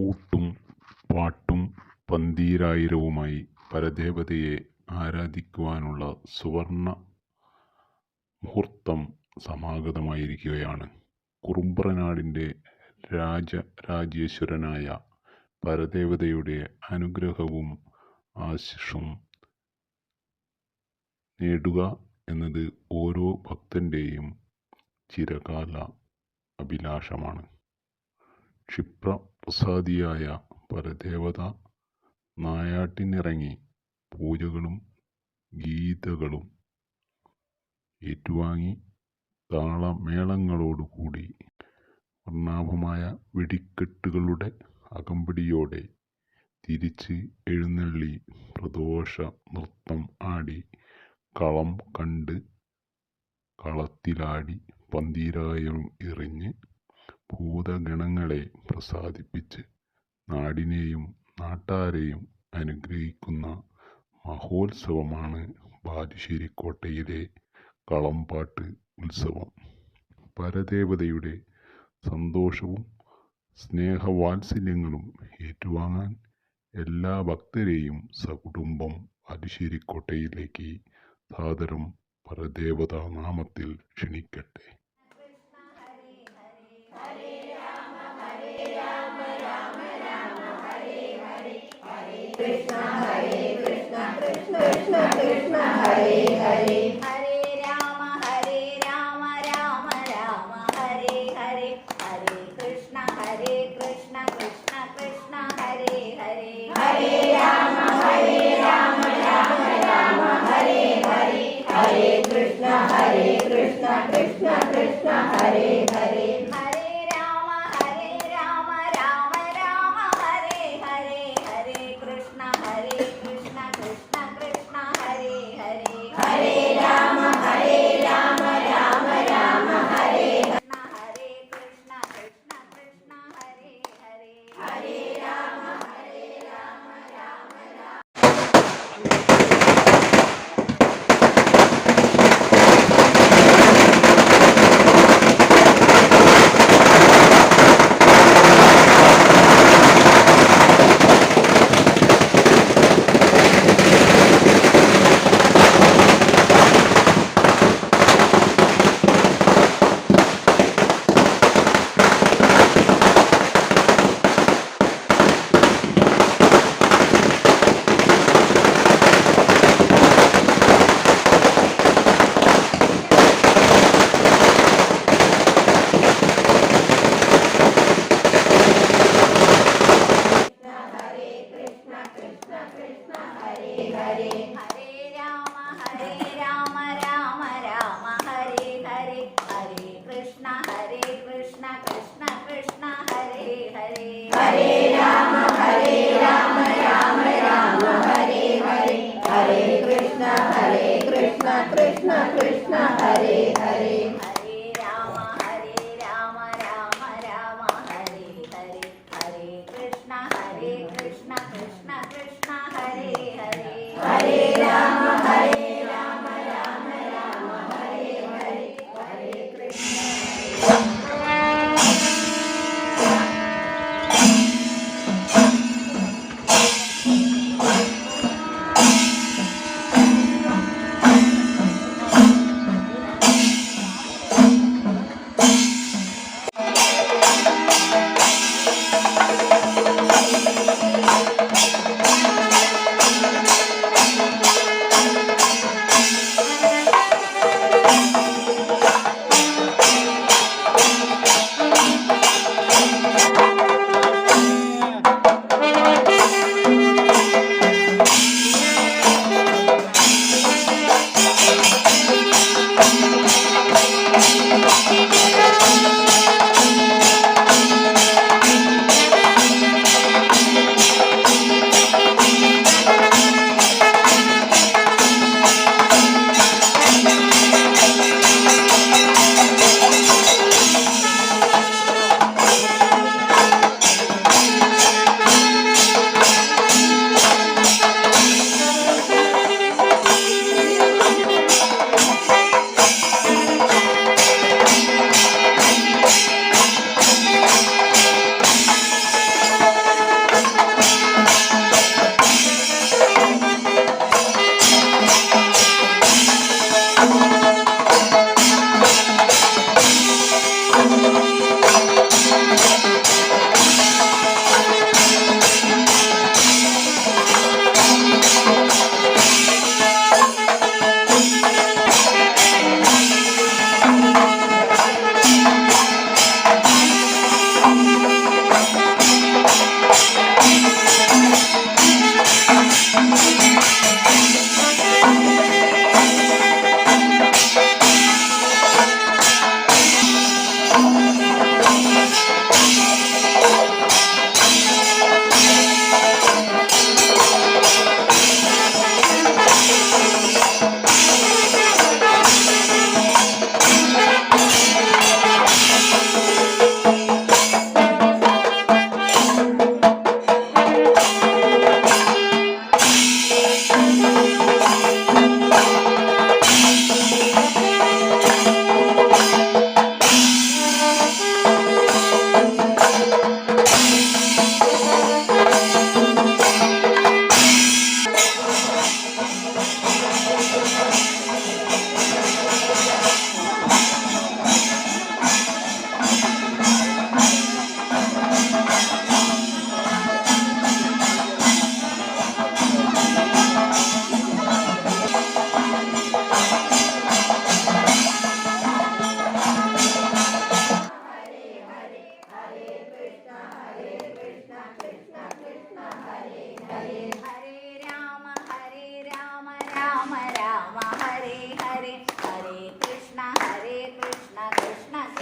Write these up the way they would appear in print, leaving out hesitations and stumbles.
ഊട്ടും പാട്ടും പന്തീരായിരവുമായി പരദേവതയെ ആരാധിക്കുവാനുള്ള സുവർണ്ണ മുഹൂർത്തം സമാഗതമായിരിക്കുകയാണ്. കുറുമ്പ്രനാടിൻ്റെ രാജരാജേശ്വരനായ പരദേവതയുടെ അനുഗ്രഹവും ആശിഷും നേടുക എന്നത് ഓരോ ഭക്തൻ്റെയും ചിരകാല അഭിലാഷമാണ്. ക്ഷിപ്രപ്രസാദിയായ പരദേവത നായാട്ടിനിറങ്ങി പൂജകളും ഗീതകളും ഏറ്റുവാങ്ങി താളമേളങ്ങളോടുകൂടി വർണ്ണാഭമായ വെടിക്കെട്ടുകളുടെ അകമ്പടിയോടെ തിരിച്ച് എഴുന്നള്ളി പ്രദോഷ നൃത്തം ആടി കളം കണ്ട് കളത്തിലാടി പന്തീരായിരം എറിഞ്ഞ് ഭൂതഗണങ്ങളെ പ്രസാദിപ്പിച്ച് നാടിനെയും നാട്ടാരെയും അനുഗ്രഹിക്കുന്ന മഹോത്സവമാണ് ബാലുശ്ശേരിക്കോട്ടയിലെ കളംപാട്ട് ഉത്സവം. പരദേവതയുടെ സന്തോഷവും സ്നേഹവാത്സല്യങ്ങളും ഏറ്റുവാങ്ങാൻ എല്ലാ ഭക്തരെയും സകുടുംബം ബാലുശ്ശേരിക്കോട്ടയിലേക്ക് സാദരം പരദേവതാ നാമത്തിൽ ക്ഷണിക്കട്ടെ. Krishna Hare Krishna Krishna Krishna Krishna Hare Hare Hare Rama Rama Rama Hare Hare Hare Krishna Krishna Krishna Hare Hare Hare Rama Rama Rama Hare Hare Hare Krishna Krishna Krishna Hare Hare Krishna Krishna Hare Hare Hare Rama Rama Rama Hare Hare Hare Krishna Krishna Krishna Hare Hare Hare Rama Rama Rama Hare Hare Hare Krishna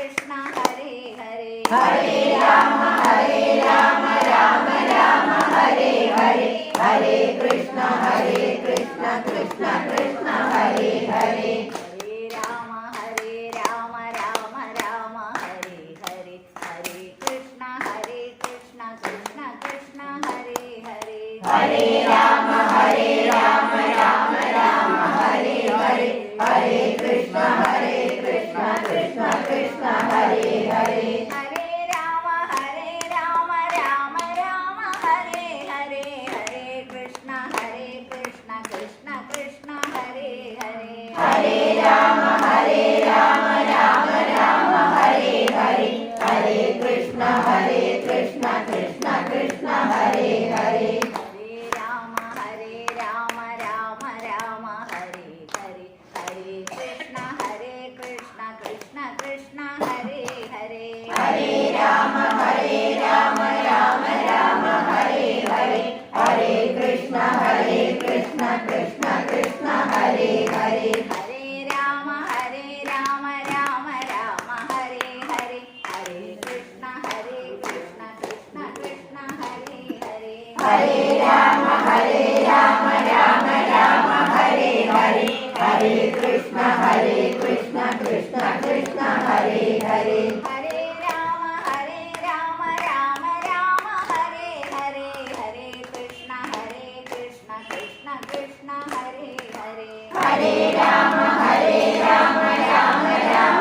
Krishna Hare Hare Hare Ram Ram Ram Hare Hare, हरे कृष्ण कृष्ण कृष्ण हरे हरे। हरे राम राम राम हरे हरे, हरे कृष्ण कृष्ण कृष्ण हरे हरे। हरे राम राम राम हरे हरे, हरे कृष्ण कृष्ण कृष्ण हरे हरे। हरे राम राम राम हरे हरे, हरे कृष्ण कृष्ण कृष्ण हरे हरे। हरे राम राम राम हरे हरे, हरे कृष्ण कृष्ण कृष्ण हरे हरे। हरे राम राम राम हरे हरे, हरे कृष्ण कृष्ण कृष्ण हरे हरे। हरे राम राम राम हरे हरे, हरे कृष्ण कृष्ण कृष्ण हरे हरे। हरे राम राम राम हरे हरे, हरे कृष्ण कृष्ण कृष्ण हरे हरे। हरे राम राम राम हरे हरे, हरे कृष्ण कृष्ण कृष्ण हरे हरे। हरे राम राम राम हरे हरे, हरे कृष्ण कृष्ण कृष्ण हरे हरे। हरे राम राम राम हरे हरे, हरे कृष्ण कृष्ण कृष्ण हरे हरे। हरे राम राम राम हरे हरे, हरे कृष्ण कृष्ण कृष्ण हरे हरे। हरे राम राम राम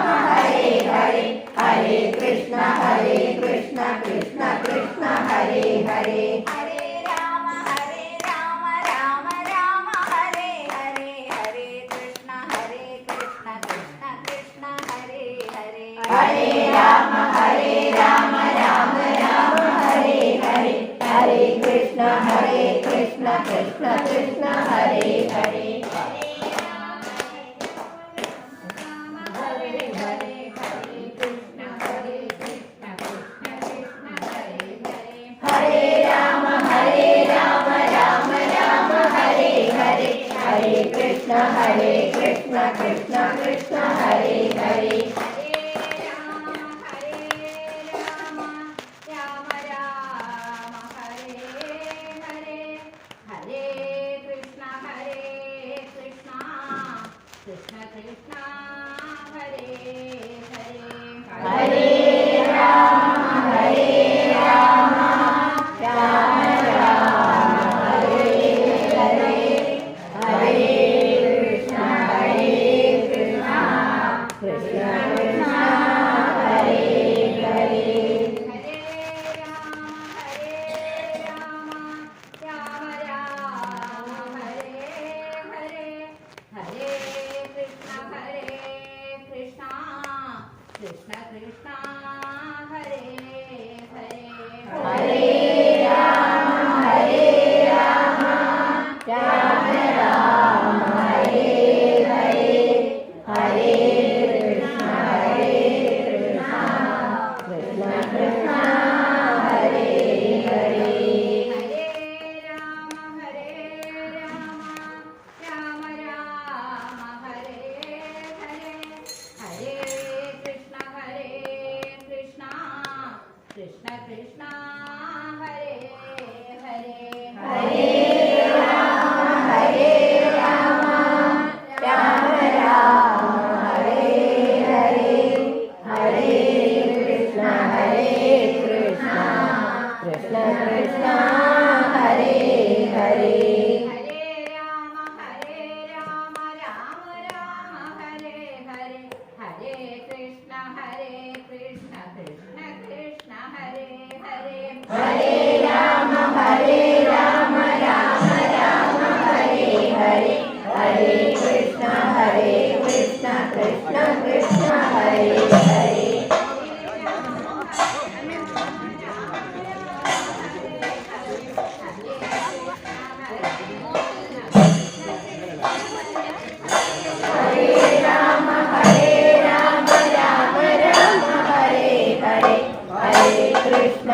हरे हरे, हरे कृष्ण कृष्ण कृष्ण हरे हरे। हरे राम राम राम हरे हरे, हरे कृष्ण कृष्ण कृष्ण हरे हरे। हरे राम राम हरे हरे, हरे कृष्ण कृष्ण कृष्ण हरे हरे। हरे राम राम राम हरे हरे, हरे कृष्ण कृष्ण कृष्ण हरे हरे। हरे राम राम हरे हरे, हरे कृष्ण कृष्ण कृष्ण हरे हरे। हरे राम राम राम हरे हरे, हरे कृष्ण कृष्ण कृष्ण हरे हरे। हरे राम राम हरे हरे, हरे कृष्ण कृष्ण कृष्ण हरे हरे। हरे राम राम राम हरे हरे, हरे कृष्ण कृष्ण कृष्ण हरे हरे। हरे राम राम हरे हरे, हरे कृष्ण कृष्ण कृष्ण हरे हरे। हरे राम राम हरे हरे, हरे कृष्ण कृष्ण कृष्ण हरे हरे। हरे राम राम राम हरे हरे, हरे कृष्ण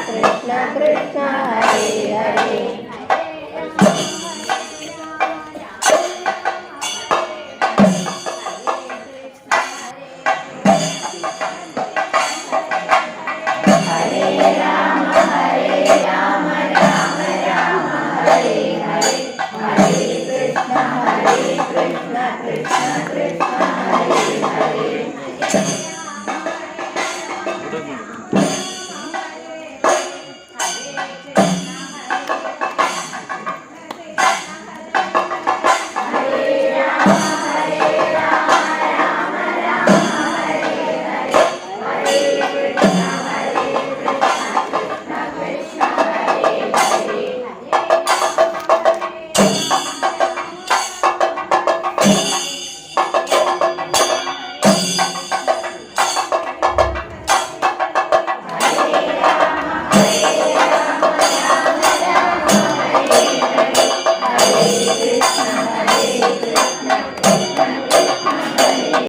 कृष्ण कृष्ण हरे हरे। ഹരേ